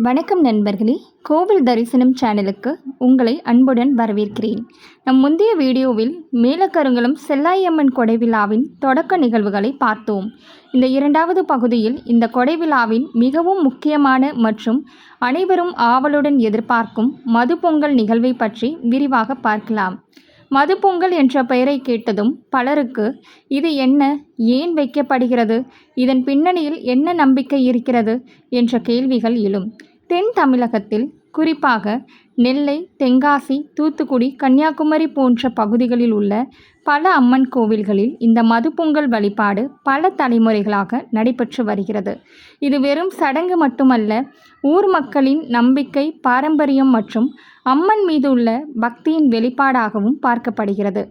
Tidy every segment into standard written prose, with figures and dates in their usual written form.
வணக்கம் நண்பர்களே, கோவில் தரிசனம் சேனலுக்கு உங்களை அன்புடன் வரவேற்கிறேன். நம் முந்தைய வீடியோவில் மேலக்கருங்குளம் செல்லாயம்மன் கொடை விழாவின் தொடக்க நிகழ்வுகளை பார்த்தோம். இந்த இரண்டாவது பகுதியில் இந்த கொடை விழாவின் மிகவும் முக்கியமான மற்றும் அனைவரும் ஆவலுடன் எதிர்பார்க்கும் மது பொங்கல் நிகழ்வை பற்றி விரிவாக பார்க்கலாம். மது பொங்கல் என்ற பெயரை கேட்டதும் பலருக்கு இது என்ன, ஏன் வைக்கப்படுகிறது, இதன் பின்னணியில் என்ன நம்பிக்கை இருக்கிறது என்ற கேள்விகள் எழும். தென் தமிழகத்தில் குறிப்பாக நெல்லை, தென்காசி, தூத்துக்குடி, கன்னியாகுமரி போன்ற பகுதிகளில் உள்ள பல அம்மன் கோவில்களில் இந்த மது பொங்கல் வழிபாடு பல தலைமுறைகளாக நடைபெற்று வருகிறது. இது வெறும் சடங்கு மட்டுமல்ல, ஊர் மக்களின் நம்பிக்கை, பாரம்பரியம் மற்றும் அம்மன் மீது உள்ள பக்தியின் வெளிப்பாடாகவும் பார்க்கப்படுகிறது.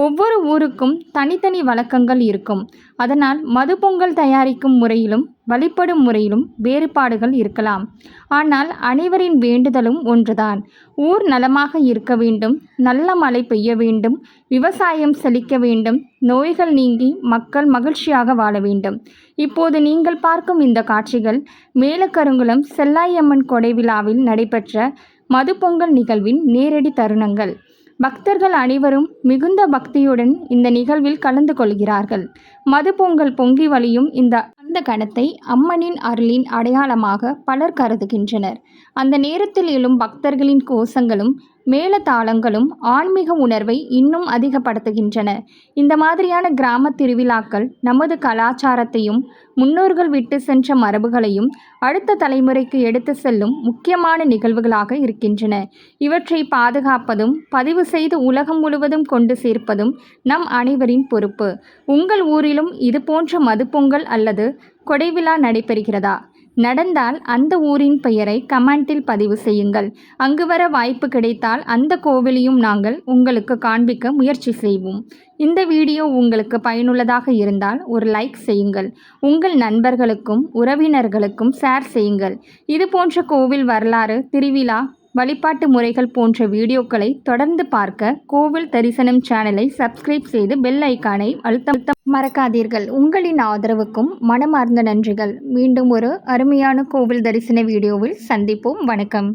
ஒவ்வொரு ஊருக்கும் தனித்தனி வழக்கங்கள் இருக்கும். அதனால் மது பொங்கல் தயாரிக்கும் முறையிலும் வழிபடும் முறையிலும் வேறுபாடுகள் இருக்கலாம். ஆனால் அனைவரின் வேண்டுதலும் ஒன்றுதான். ஊர் நலமாக இருக்க வேண்டும், நல்ல மழை பெய்ய வேண்டும், விவசாயம் செழிக்க வேண்டும், நோய்கள் நீங்கி மக்கள் மகிழ்ச்சியாக வாழ வேண்டும். இப்போது நீங்கள் பார்க்கும் இந்த காட்சிகள் மேலக்கருங்குளம் செல்லாயம்மன் கொடை விழாவில் நடைபெற்ற மது பொங்கல் நிகழ்வின் நேரடி தருணங்கள். பக்தர்கள் அனைவரும் மிகுந்த பக்தியுடன் இந்த நிகழ்வில் கலந்து கொள்கிறார்கள். மது பொங்கல் பொங்கி வழியும் அந்த கணத்தை அம்மனின் அருளின் அடையாளமாக பலர் கருதுகின்றனர். அந்த நேரத்தில் எழும் பக்தர்களின் கோஷங்களும் மேளதாளங்களும் ஆன்மீக உணர்வை இன்னும் அதிகப்படுத்துகின்றன. இந்த மாதிரியான கிராம திருவிழாக்கள் நமது கலாச்சாரத்தையும் முன்னோர்கள் விட்டு சென்ற மரபுகளையும் அடுத்த தலைமுறைக்கு எடுத்து செல்லும் முக்கியமான நிகழ்வுகளாக இருக்கின்றன. இவற்றை பாதுகாப்பதும் பதிவு செய்து உலகம் முழுவதும் கொண்டு சேர்ப்பதும் நம் அனைவரின் பொறுப்பு. உங்கள் ஊரிலும் இது போன்ற மது பொங்கல் அல்லது கொடை விழா நடைபெறுகிறதா? நடந்தால் அந்த ஊரின் பெயரை கமெண்டில் பதிவு செய்யுங்கள். அங்கு வர வாய்ப்பு கிடைத்தால் அந்த கோவிலையும் நாங்கள் உங்களுக்கு காண்பிக்க முயற்சி செய்வோம். இந்த வீடியோ உங்களுக்கு பயனுள்ளதாக இருந்தால் ஒரு லைக் செய்யுங்கள். உங்கள் நண்பர்களுக்கும் உறவினர்களுக்கும் ஷேர் செய்யுங்கள். இது போன்ற கோவில் வரலாறு, திருவிழா, வழிபாட்டு முறைகள் போன்ற வீடியோக்களை தொடர்ந்து பார்க்க கோவில் தரிசனம் சேனலை சப்ஸ்கிரைப் செய்து பெல் ஐக்கானை அழுத்த மறக்காதீர்கள். உங்களின் ஆதரவுக்கும் மனமார்ந்த நன்றிகள். மீண்டும் ஒரு அருமையான கோவில் தரிசன வீடியோவில் சந்திப்போம். வணக்கம்.